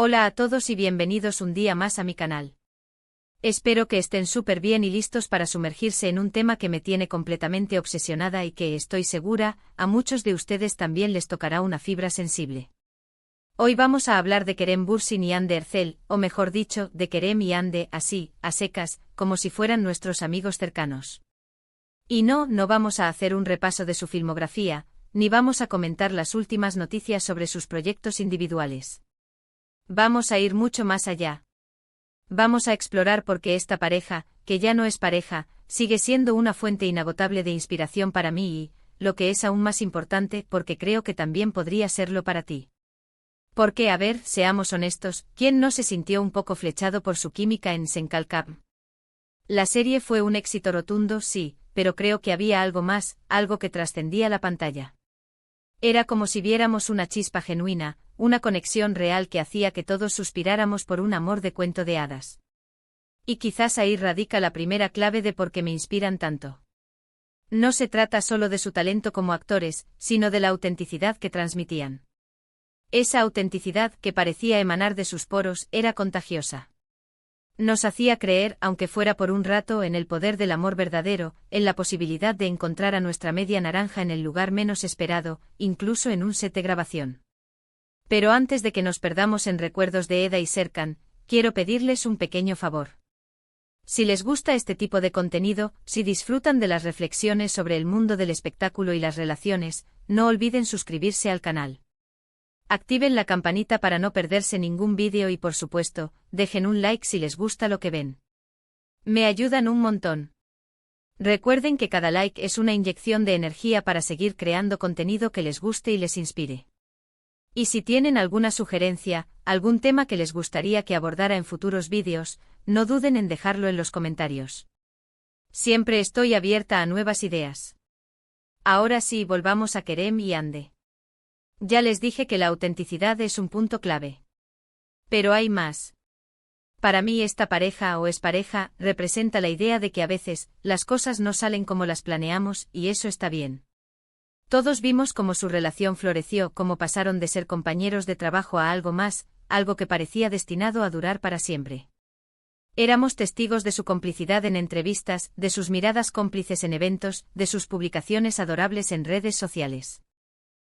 Hola a todos y bienvenidos un día más a mi canal. Espero que estén súper bien y listos para sumergirse en un tema que me tiene completamente obsesionada y que, estoy segura, a muchos de ustedes también les tocará una fibra sensible. Hoy vamos a hablar de Kerem Bürsin y Hande Erçel, o mejor dicho, de Kerem y Hande, así, a secas, como si fueran nuestros amigos cercanos. Y no vamos a hacer un repaso de su filmografía, ni vamos a comentar las últimas noticias sobre sus proyectos individuales. Vamos a ir mucho más allá. Vamos a explorar por qué esta pareja, que ya no es pareja, sigue siendo una fuente inagotable de inspiración para mí y, lo que es aún más importante, porque creo que también podría serlo para ti. Porque, a ver, seamos honestos, ¿quién no se sintió un poco flechado por su química en Senkalkam? La serie fue un éxito rotundo, sí, pero creo que había algo más, algo que trascendía la pantalla. Era como si viéramos una chispa genuina, una conexión real que hacía que todos suspiráramos por un amor de cuento de hadas. Y quizás ahí radica la primera clave de por qué me inspiran tanto. No se trata solo de su talento como actores, sino de la autenticidad que transmitían. Esa autenticidad que parecía emanar de sus poros era contagiosa. Nos hacía creer, aunque fuera por un rato, en el poder del amor verdadero, en la posibilidad de encontrar a nuestra media naranja en el lugar menos esperado, incluso en un set de grabación. Pero antes de que nos perdamos en recuerdos de Eda y Serkan, quiero pedirles un pequeño favor. Si les gusta este tipo de contenido, si disfrutan de las reflexiones sobre el mundo del espectáculo y las relaciones, no olviden suscribirse al canal. Activen la campanita para no perderse ningún vídeo y, por supuesto, dejen un like si les gusta lo que ven. Me ayudan un montón. Recuerden que cada like es una inyección de energía para seguir creando contenido que les guste y les inspire. Y si tienen alguna sugerencia, algún tema que les gustaría que abordara en futuros vídeos, no duden en dejarlo en los comentarios. Siempre estoy abierta a nuevas ideas. Ahora sí, volvamos a Kerem y Hande. Ya les dije que la autenticidad es un punto clave. Pero hay más. Para mí esta pareja o expareja representa la idea de que a veces las cosas no salen como las planeamos y eso está bien. Todos vimos cómo su relación floreció, cómo pasaron de ser compañeros de trabajo a algo más, algo que parecía destinado a durar para siempre. Éramos testigos de su complicidad en entrevistas, de sus miradas cómplices en eventos, de sus publicaciones adorables en redes sociales.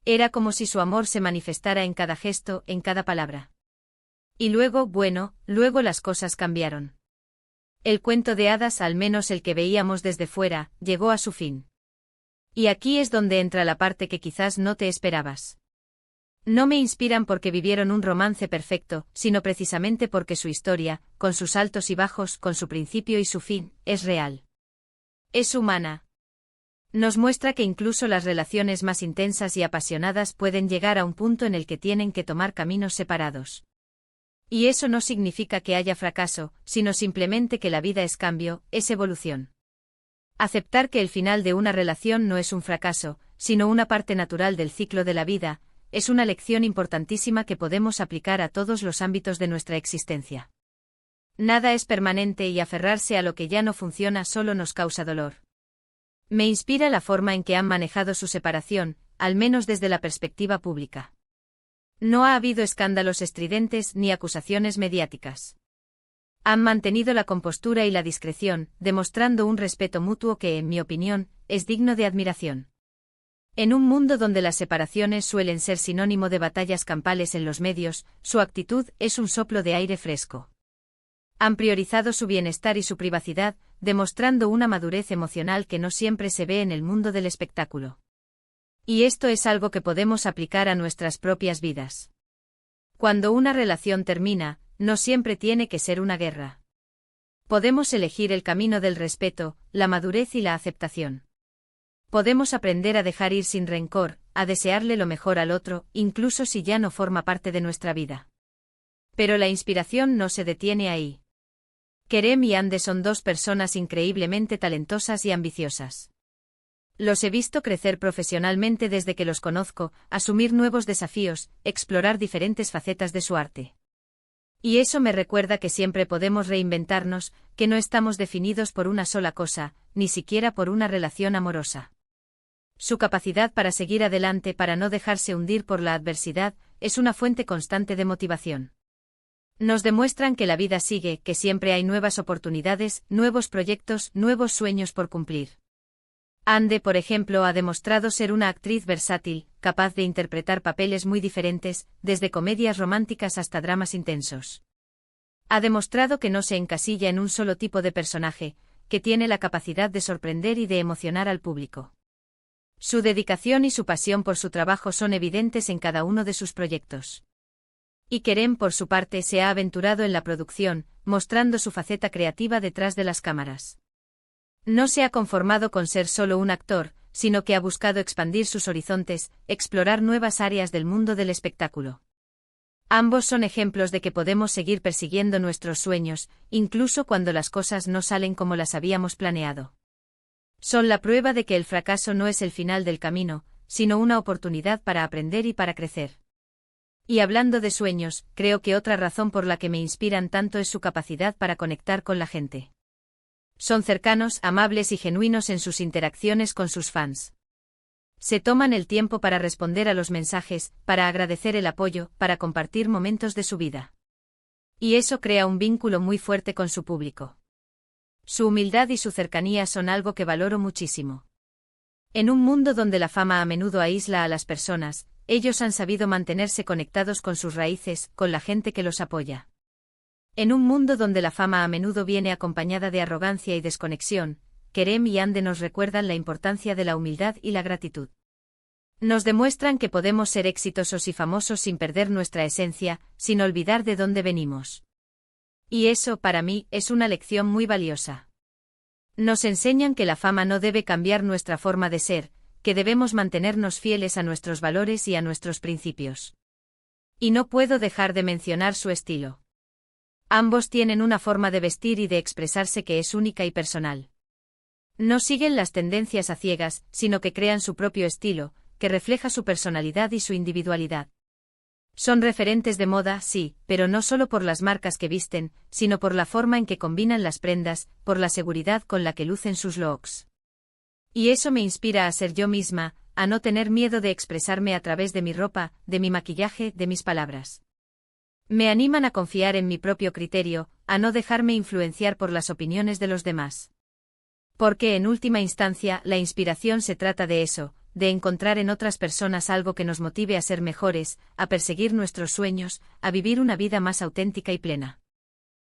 Era como si su amor se manifestara en cada gesto, en cada palabra. Y luego, luego las cosas cambiaron. El cuento de hadas, al menos el que veíamos desde fuera, llegó a su fin. Y aquí es donde entra la parte que quizás no te esperabas. No me inspiran porque vivieron un romance perfecto, sino precisamente porque su historia, con sus altos y bajos, con su principio y su fin, es real. Es humana. Nos muestra que incluso las relaciones más intensas y apasionadas pueden llegar a un punto en el que tienen que tomar caminos separados. Y eso no significa que haya fracaso, sino simplemente que la vida es cambio, es evolución. Aceptar que el final de una relación no es un fracaso, sino una parte natural del ciclo de la vida, es una lección importantísima que podemos aplicar a todos los ámbitos de nuestra existencia. Nada es permanente y aferrarse a lo que ya no funciona solo nos causa dolor. Me inspira la forma en que han manejado su separación, al menos desde la perspectiva pública. No ha habido escándalos estridentes ni acusaciones mediáticas. Han mantenido la compostura y la discreción, demostrando un respeto mutuo que, en mi opinión, es digno de admiración. En un mundo donde las separaciones suelen ser sinónimo de batallas campales en los medios, su actitud es un soplo de aire fresco. Han priorizado su bienestar y su privacidad, demostrando una madurez emocional que no siempre se ve en el mundo del espectáculo. Y esto es algo que podemos aplicar a nuestras propias vidas. Cuando una relación termina, no siempre tiene que ser una guerra. Podemos elegir el camino del respeto, la madurez y la aceptación. Podemos aprender a dejar ir sin rencor, a desearle lo mejor al otro, incluso si ya no forma parte de nuestra vida. Pero la inspiración no se detiene ahí. Kerem y Hande son dos personas increíblemente talentosas y ambiciosas. Los he visto crecer profesionalmente desde que los conozco, asumir nuevos desafíos, explorar diferentes facetas de su arte. Y eso me recuerda que siempre podemos reinventarnos, que no estamos definidos por una sola cosa, ni siquiera por una relación amorosa. Su capacidad para seguir adelante, para no dejarse hundir por la adversidad, es una fuente constante de motivación. Nos demuestran que la vida sigue, que siempre hay nuevas oportunidades, nuevos proyectos, nuevos sueños por cumplir. Ande, por ejemplo, ha demostrado ser una actriz versátil, capaz de interpretar papeles muy diferentes, desde comedias románticas hasta dramas intensos. Ha demostrado que no se encasilla en un solo tipo de personaje, que tiene la capacidad de sorprender y de emocionar al público. Su dedicación y su pasión por su trabajo son evidentes en cada uno de sus proyectos. Y Kerem, por su parte, se ha aventurado en la producción, mostrando su faceta creativa detrás de las cámaras. No se ha conformado con ser solo un actor, sino que ha buscado expandir sus horizontes, explorar nuevas áreas del mundo del espectáculo. Ambos son ejemplos de que podemos seguir persiguiendo nuestros sueños, incluso cuando las cosas no salen como las habíamos planeado. Son la prueba de que el fracaso no es el final del camino, sino una oportunidad para aprender y para crecer. Y hablando de sueños, creo que otra razón por la que me inspiran tanto es su capacidad para conectar con la gente. Son cercanos, amables y genuinos en sus interacciones con sus fans. Se toman el tiempo para responder a los mensajes, para agradecer el apoyo, para compartir momentos de su vida. Y eso crea un vínculo muy fuerte con su público. Su humildad y su cercanía son algo que valoro muchísimo. En un mundo donde la fama a menudo aísla a las personas, ellos han sabido mantenerse conectados con sus raíces, con la gente que los apoya. En un mundo donde la fama a menudo viene acompañada de arrogancia y desconexión, Kerem y Hande nos recuerdan la importancia de la humildad y la gratitud. Nos demuestran que podemos ser exitosos y famosos sin perder nuestra esencia, sin olvidar de dónde venimos. Y eso, para mí, es una lección muy valiosa. Nos enseñan que la fama no debe cambiar nuestra forma de ser, que debemos mantenernos fieles a nuestros valores y a nuestros principios. Y no puedo dejar de mencionar su estilo. Ambos tienen una forma de vestir y de expresarse que es única y personal. No siguen las tendencias a ciegas, sino que crean su propio estilo, que refleja su personalidad y su individualidad. Son referentes de moda, sí, pero no solo por las marcas que visten, sino por la forma en que combinan las prendas, por la seguridad con la que lucen sus looks. Y eso me inspira a ser yo misma, a no tener miedo de expresarme a través de mi ropa, de mi maquillaje, de mis palabras. Me animan a confiar en mi propio criterio, a no dejarme influenciar por las opiniones de los demás. Porque en última instancia, la inspiración se trata de eso, de encontrar en otras personas algo que nos motive a ser mejores, a perseguir nuestros sueños, a vivir una vida más auténtica y plena.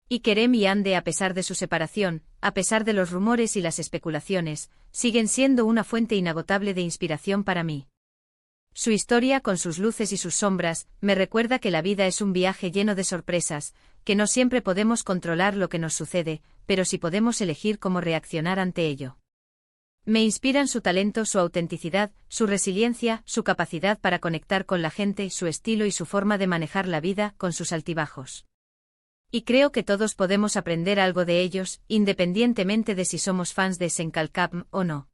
Y Kerem y Hande, a pesar de su separación, a pesar de los rumores y las especulaciones, siguen siendo una fuente inagotable de inspiración para mí. Su historia, con sus luces y sus sombras, me recuerda que la vida es un viaje lleno de sorpresas, que no siempre podemos controlar lo que nos sucede, pero sí podemos elegir cómo reaccionar ante ello. Me inspiran su talento, su autenticidad, su resiliencia, su capacidad para conectar con la gente, su estilo y su forma de manejar la vida, con sus altibajos. Y creo que todos podemos aprender algo de ellos, independientemente de si somos fans de Senkalkam o no.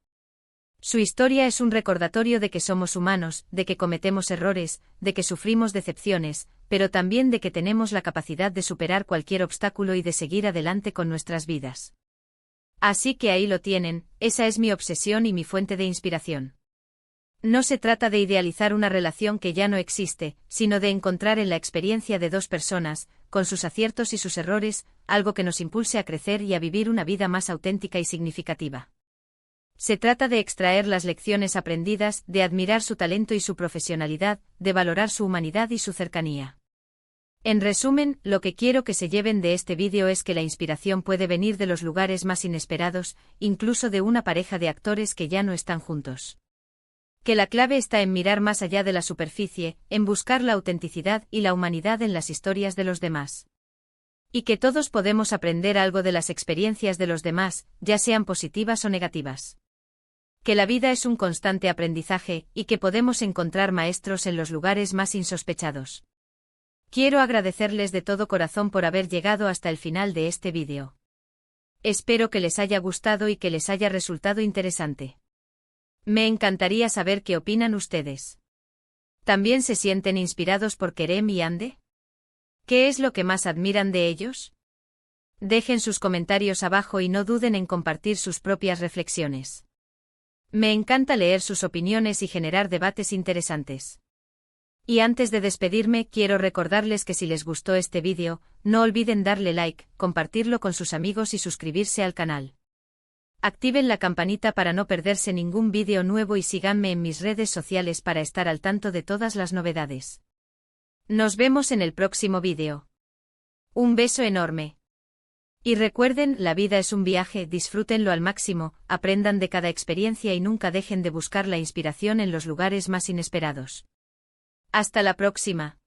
Su historia es un recordatorio de que somos humanos, de que cometemos errores, de que sufrimos decepciones, pero también de que tenemos la capacidad de superar cualquier obstáculo y de seguir adelante con nuestras vidas. Así que ahí lo tienen, esa es mi obsesión y mi fuente de inspiración. No se trata de idealizar una relación que ya no existe, sino de encontrar en la experiencia de dos personas, con sus aciertos y sus errores, algo que nos impulse a crecer y a vivir una vida más auténtica y significativa. Se trata de extraer las lecciones aprendidas, de admirar su talento y su profesionalidad, de valorar su humanidad y su cercanía. En resumen, lo que quiero que se lleven de este vídeo es que la inspiración puede venir de los lugares más inesperados, incluso de una pareja de actores que ya no están juntos. Que la clave está en mirar más allá de la superficie, en buscar la autenticidad y la humanidad en las historias de los demás. Y que todos podemos aprender algo de las experiencias de los demás, ya sean positivas o negativas. Que la vida es un constante aprendizaje, y que podemos encontrar maestros en los lugares más insospechados. Quiero agradecerles de todo corazón por haber llegado hasta el final de este vídeo. Espero que les haya gustado y que les haya resultado interesante. Me encantaría saber qué opinan ustedes. ¿También se sienten inspirados por Kerem y Hande? ¿Qué es lo que más admiran de ellos? Dejen sus comentarios abajo y no duden en compartir sus propias reflexiones. Me encanta leer sus opiniones y generar debates interesantes. Y antes de despedirme, quiero recordarles que si les gustó este vídeo, no olviden darle like, compartirlo con sus amigos y suscribirse al canal. Activen la campanita para no perderse ningún vídeo nuevo y síganme en mis redes sociales para estar al tanto de todas las novedades. Nos vemos en el próximo vídeo. Un beso enorme. Y recuerden, la vida es un viaje, disfrútenlo al máximo, aprendan de cada experiencia y nunca dejen de buscar la inspiración en los lugares más inesperados. Hasta la próxima.